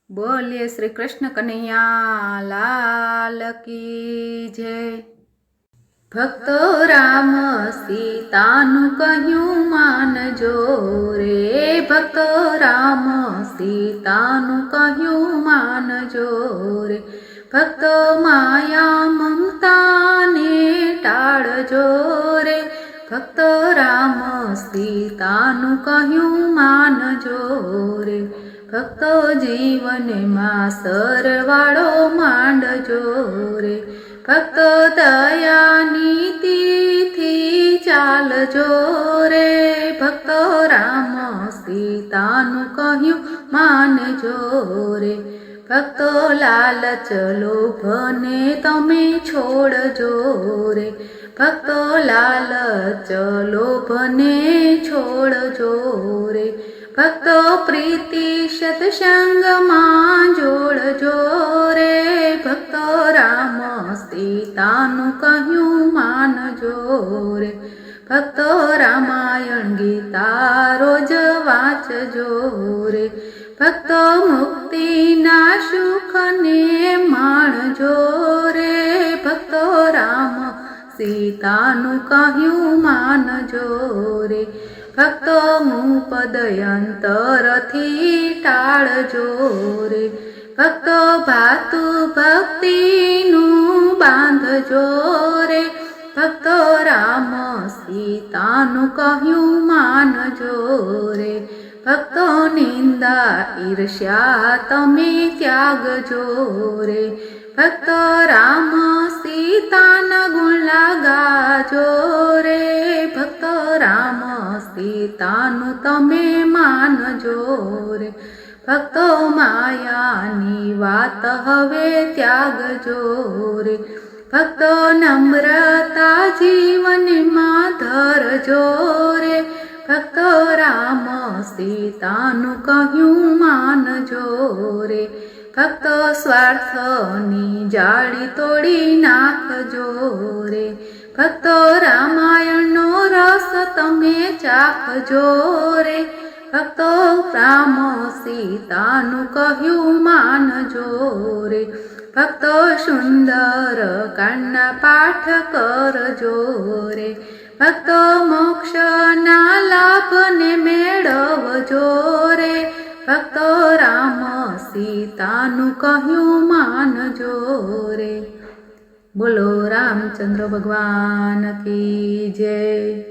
બોલીએ શ્રી કૃષ્ણ કનૈયા લાલ કી જય। ભક્તો રામ સીતાનું કહ્યું માનજો રે, ભક્તો રામ સીતાનું કહ્યું માનજો રે, ભક્તો માયા મમતાને ટાળજો રે, ભક્તો રામ સીતાનું કહ્યું માનજો રે, ભક્તો જીવનમાં સરવાળો માંડજો રે, ભક્તો દયા નીતિથી ચાલજો રે, ભક્તો રામ સીતાનું કહ્યું માનજો રે, ભક્તો લાલચ લોભને તમે છોડજો રે, ભક્તો લાલચ લોભને છોડજો રે, ભક્તો પ્રીતિ સત્સંગમાં જોડજો રે, ભક્તો રામ સીતાનું કહ્યું માનજો રે, ભક્તો રામાયણ ગીતા રોજ વાંચજો રે, ભક્તો મુક્તિના સુખને માણજો રે, ભક્તો રામ સીતાનું કહ્યું માનજો રે, ભક્તો પદયંતરથી ટાળજો રે, ભક્તો ભાતુ ભક્તિનું બાંધજો રે, ભક્તો રામ સીતાનું કહ્યું માનજો રે, ભક્તો નિંદા ઈર્ષ્યા તમે ત્યાગજો રે, ભક્તો રામ સીતાના ગુણ ગાજો રે, ભક્તો રામ સીતાનું તમે માનજો રે, ભક્તો માયાની વાત હવે ત્યાગજો રે, ભક્તો નમ્રતા જીવનમાં ધરજો રે, ભક્તો રામ સીતાનું કહ્યું માનજો રે, ભક્તો સ્વાર્થની જાળી તોડી નાખજો રે, ભક્તો રામાયણનો રસ તમે ચાખજો રે, ભક્તો રામ સીતાનું કહ્યું માનજો રે, ભક્તો સુંદર કાંડના પાઠ કરજો રે, ભક્તો મોક્ષના લાભને મેળવજો રે, ભક્તો રામ સીતાનું કહ્યું માનજો રે। બોલો રામચંદ્ર ભગવાન કી જય।